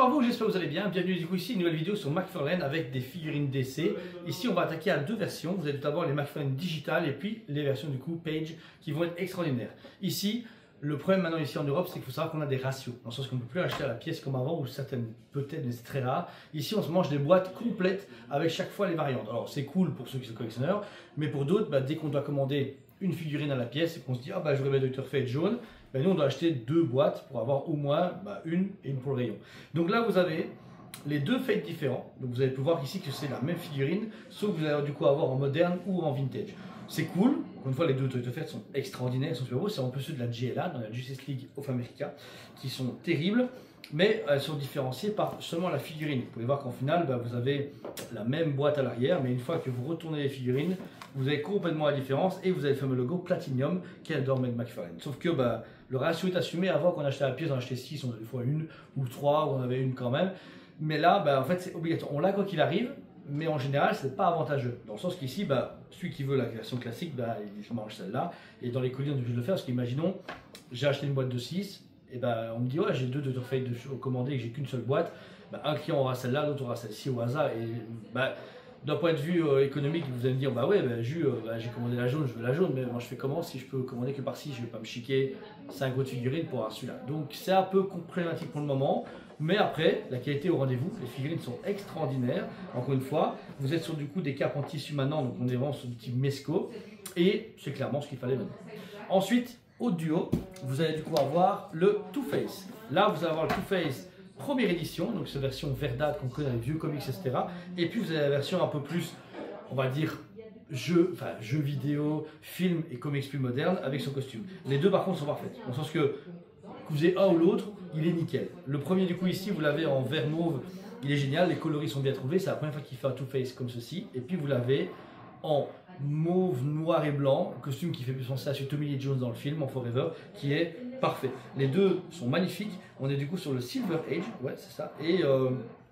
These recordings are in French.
Bonjour à vous, j'espère que vous allez bien. Bienvenue du coup ici, une nouvelle vidéo sur McFarlane avec des figurines DC. Ici, on va attaquer à deux versions. Vous avez tout d'abord les McFarlane digitales et puis les versions du coup Page qui vont être extraordinaires. Ici, le problème maintenant ici en Europe, c'est qu'il faut savoir qu'on a des ratios. Dans le sens qu'on ne peut plus acheter à la pièce comme avant, ou certaines peut-être, mais c'est très rare. Ici, on se mange des boîtes complètes avec chaque fois les variantes. Alors, c'est cool pour ceux qui sont collectionneurs, mais pour d'autres, dès qu'on doit commander une figurine à la pièce et qu'on se dit, ah j'aurais bien Dr. Fate jaune, nous on doit acheter deux boîtes pour avoir au moins une et une pour le rayon. Donc là, vous avez les deux Fate différents. Donc vous allez pouvoir voir ici que c'est la même figurine, sauf que vous allez du coup avoir en moderne ou en vintage. C'est cool. Encore une fois, les deux Dr. Fate sont extraordinaires, ils sont super beaux. C'est un peu ceux de la JLA, dans la Justice League of America, qui sont terribles, mais elles sont différenciées par seulement la figurine. Vous pouvez voir qu'en final, vous avez la même boîte à l'arrière, mais une fois que vous retournez les figurines, vous avez complètement la différence et vous avez le fameux logo Platinum qui adore McFarlane. Sauf que le ratio est assumé. Avant qu'on achetait la pièce, on achetait 6, on avait des fois une ou 3, ou on avait une quand même. Mais là, en fait, c'est obligatoire. On l'a quoi qu'il arrive, mais en général, c'est pas avantageux. Dans le sens qu'ici, celui qui veut la version classique, il mange celle-là. Et dans les colis, on est obligé de le faire parce qu'imaginons, j'ai acheté une boîte de 6, et on me dit, ouais, j'ai deux Dr. Fate commandés et que j'ai qu'une seule boîte. Un client aura celle-là, l'autre aura celle-ci au hasard. Et d'un point de vue économique, vous allez me dire, j'ai commandé la jaune, je veux la jaune, mais moi je fais comment si je peux commander que par-ci, je ne vais pas me chiquer 5 autres figurines pour avoir celui-là. Donc c'est un peu problématique pour le moment, mais après, la qualité au rendez-vous, les figurines sont extraordinaires. Encore une fois, vous êtes sur du coup des capes en tissu maintenant, donc on est vraiment sur du type Mesco, et c'est clairement ce qu'il fallait maintenant. Ensuite, au duo, vous allez du coup avoir le Two-Face. Là, vous allez avoir le Two-Face première édition, donc cette version verdâtre qu'on connaît avec vieux comics, etc. Et puis vous avez la version un peu plus, on va dire, jeu vidéo, film et comics plus moderne avec son costume. Les deux par contre sont parfaits, dans le sens que vous avez un ou l'autre, il est nickel. Le premier du coup ici, vous l'avez en vert mauve, il est génial, les coloris sont bien trouvés, c'est la première fois qu'il fait un Two-Face comme ceci. Et puis vous l'avez en mauve, noir et blanc, costume qui fait plus penser à ce Tommy Lee Jones dans le film, en Forever, qui est parfait. Les deux sont magnifiques, on est du coup sur le Silver Age, ouais c'est ça, et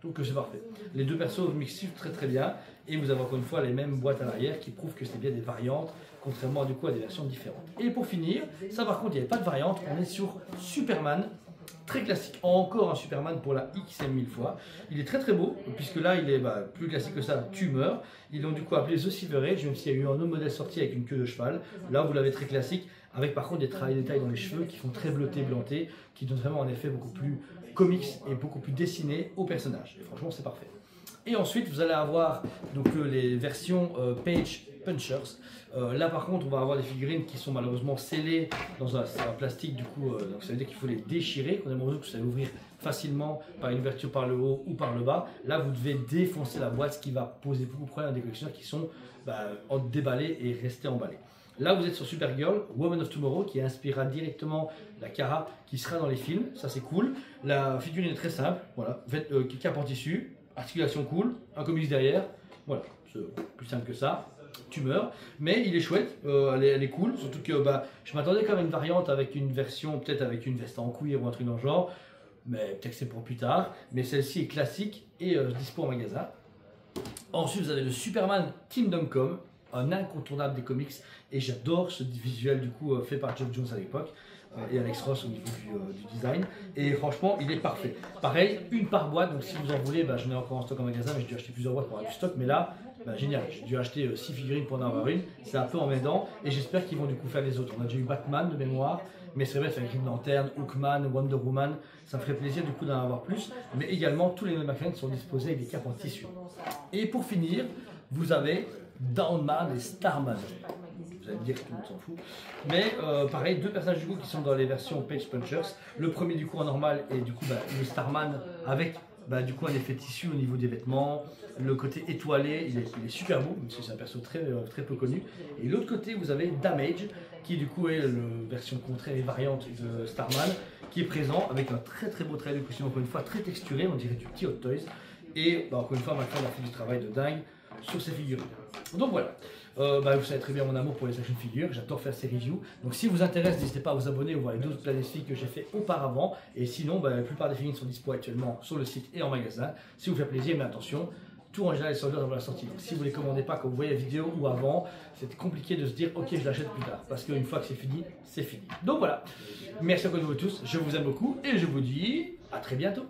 donc c'est parfait. Les deux persos mixent très très bien, et vous avez encore une fois les mêmes boîtes à l'arrière qui prouvent que c'est bien des variantes, contrairement du coup à des versions différentes. Et pour finir, ça par contre il n'y avait pas de variante, on est sur Superman, très classique, encore un Superman pour la XM 1000 fois. Il est très très beau, puisque là il est plus classique que ça, tumeur. Ils l'ont du coup appelé The Silver Age, même s'il y a eu un autre modèle sorti avec une queue de cheval. Là vous l'avez très classique, avec par contre des travails de détail dans les cheveux qui font très bleuté, blanté, qui donnent vraiment un effet beaucoup plus comics et beaucoup plus dessiné au personnage. Et franchement c'est parfait. Et ensuite vous allez avoir donc les versions Page Punchers. Là par contre on va avoir des figurines qui sont malheureusement scellées dans un plastique du coup, donc ça veut dire qu'il faut les déchirer, qu'on a besoin que ça va ouvrir facilement par une ouverture par le haut ou par le bas. Là vous devez défoncer la boîte, ce qui va poser beaucoup de problèmes à des collectionneurs qui sont déballés et restés emballés. Là vous êtes sur Supergirl, Woman of Tomorrow, qui inspirera directement la Kara qui sera dans les films, ça c'est cool. La figurine est très simple, voilà, cape en tissu, articulation cool, un comics derrière, voilà, c'est plus simple que ça. Tumeur, mais il est chouette, elle est cool, surtout que je m'attendais quand même à une variante avec une version, peut-être avec une veste en cuir ou un truc dans le genre, mais peut-être que c'est pour plus tard, mais celle-ci est classique et dispo en magasin. Ensuite vous avez le Superman Kingdom Come, un incontournable des comics, et j'adore ce visuel du coup fait par Geoff Jones à l'époque et Alex Ross au niveau du design, et franchement il est parfait. Pareil, une par boîte, donc si vous en voulez, j'en ai encore en stock en magasin, mais j'ai dû acheter plusieurs boîtes pour avoir du stock, mais là génial, j'ai dû acheter 6 figurines pour en avoir une, c'est un peu emmerdant, et j'espère qu'ils vont du coup faire les autres. On a déjà eu Batman de mémoire, mais c'est vrai, faire Green Lantern, Hawkman, Wonder Woman, ça me ferait plaisir du coup d'en avoir plus, mais également tous les McFarlane sont disposés avec des capes en tissu. Et pour finir, vous avez Downman et Starman. Vous allez me dire que tout le monde s'en fout. Mais pareil, deux personnages du coup qui sont dans les versions Page Punchers. Le premier du coup en normal et du coup le Starman avec du coup un effet tissu au niveau des vêtements. Le côté étoilé, il est super beau, même si c'est un perso très peu connu. Et l'autre côté, vous avez Damage, qui du coup est la version contraire et variante de Starman, qui est présent avec un très beau travail de costume, encore une fois très texturé, on dirait du petit Hot Toys. Et encore une fois, McFarlane a fait du travail de dingue sur ces figurines. Donc voilà, vous savez très bien mon amour pour les action figures, j'adore faire ces reviews. Donc si vous intéresse, n'hésitez pas à vous abonner ou voir les d'autres planifiques que j'ai fait auparavant. Et sinon, la plupart des figurines sont dispo actuellement sur le site et en magasin. Si vous fait plaisir, mais attention, tout en général est sold out avant la sortie. Donc si vous ne les commandez pas quand vous voyez la vidéo ou avant, c'est compliqué de se dire ok je l'achète plus tard. Parce qu'une fois que c'est fini, c'est fini. Donc voilà, merci encore à vous tous, je vous aime beaucoup et je vous dis à très bientôt.